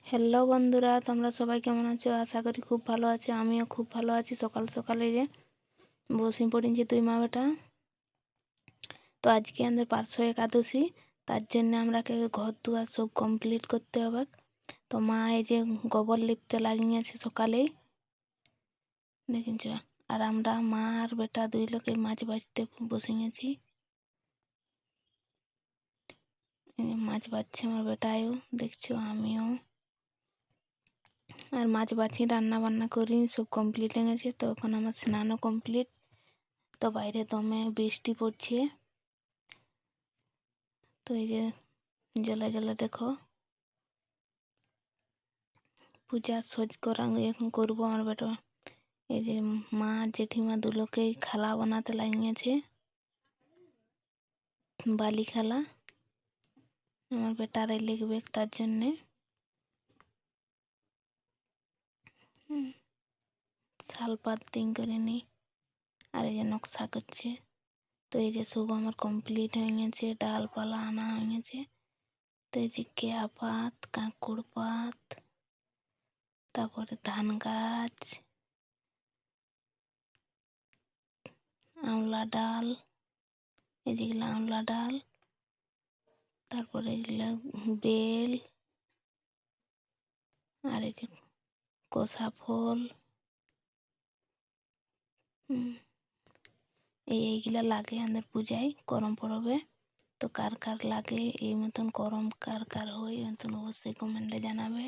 Hello বন্ধুরা, তোমরা সবাই কেমন আছো? আশা করি খুব ভালো আছো। আমিও খুব ভালো আছি। সকাল সকালে যে বসে পড়েছি তুই মা বেটা। তো আজকে আমাদের পার্শ্ব একাদশী, তার জন্য আমরাকে ঘর দুয়ার সব কমপ্লিট করতে হবে। তো মা এই যে গোবর লিপতে লাগিয়েছে সকালেই, দেখেছ। আর আমরা মা আর বেটা দুই লোকে মাছ বাছতে বসে গেছি। মাছ বাছছে আমার বেটাও, দেখছো, আমিও। আর মাছ বাছি রান্না বান্না করি, সব কমপ্লিট হয়ে গেছে। তো এখন আমার স্নানও কমপ্লিট। তো বাইরে দমে বৃষ্টি পড়ছে। তো এই যে জলে জলে দেখো পূজা সজ করা এখন করবো আমার বেটা। এই যে মা জেঠিমা দুলোকেই খালা বানাতে লাগিয়েছে, বালি খালা। আমার বেটারে লিখবে তার জন্যে। শালপাত দিন করে নি। আর এই যে নকশা করছে। তো এই যে সব আমার কমপ্লিট হয়ে গেছে, ডালপালা আনা হয়ে গেছে। তো এই যে কেয়া পাত, কাঁকুড় পাত, তারপরে ধান গাছ, আওলা ডাল, এই যেগুলো আওলা ডাল, তারপরে এগুলা বেল, আর এই যে কষা ফল, এইগুলা লাগে আমাদের পূজায় করম পরবে। তো কার কার লাগে এই মতন করম, কার কার হয় মতন অবশ্যই কমেন্টে জানাবে।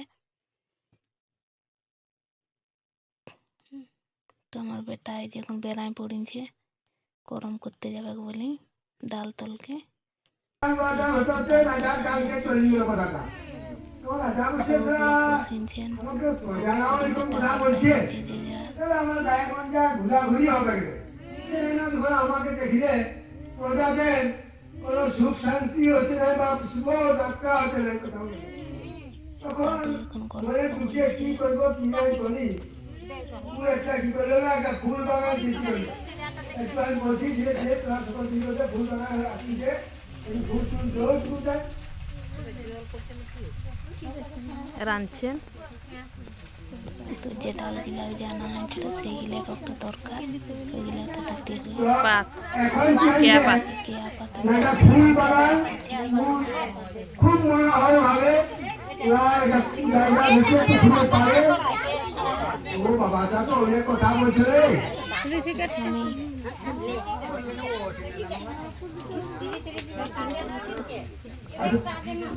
তো আমার বেটা এই যে এখন বেড়ায় পড়িছে, করম করতে যাবে বলি ডাল তলকে। আমাকে দেখলে প্রজাদের কোনো সুখ শান্তি হচ্ছে না, বা ডাক্তার হচ্ছে না। তখন ঘরে ঢুকে কি করবো কি জানি বলি, একটা কি করলো না, একটা ফুল বাগান সৃষ্টি করলো। একটু আমি বলছি যে তোমার সকল দিন ফুল বাগান আসি, যে ফুল ফুল জল ফুল দেয় রাঁধছেন। তো যে ডালগুলা জানা হয়েছিল সেইগুলা একটা দরকার, ওইগুলা তো দুটি পাত, কেয়া পাত, কেয়া পাত। ফুল বাগান খুব মনে হয় ভাবে ও বাবা, তা তো অনেক কথা বলছে রে।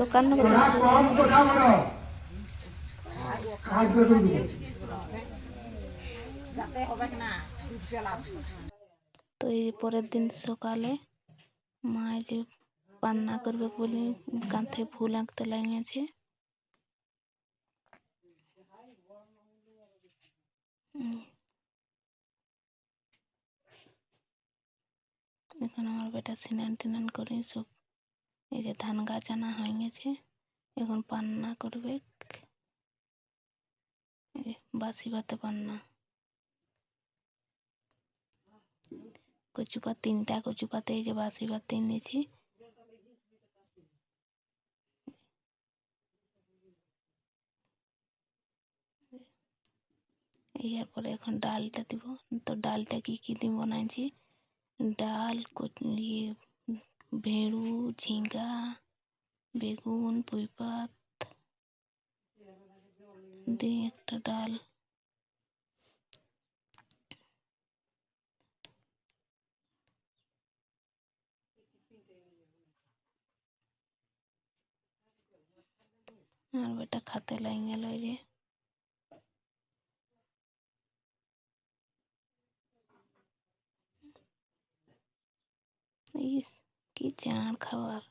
দোকান কম কথা বলো। তো এই পরের দিন সকালে মা যে পান্না করবে বলে কাঁথে ফুল আঁকতে লাগিয়েছে। এখন আমার বেটা স্নান টিনান করে সব এই যে ধান গাছ আনা হয়ে গেছে, এখন পান্না করবে। বাসি ভাতে পান্না, কচু পাত 3টা কচু পাতে এই যে বাসি ভাত নিয়েছি। এরপরে এখন ডালটা দিব। তো ডালটা কি দিব বানাইছি, ডাল, ভেড়ু, ঝিঙ্গা, বেগুন, পুঁইপাত দিয়ে একটা ডাল। আর বেটা খাতে লাগ গেল। এই যে কি চাঁড় খাবার।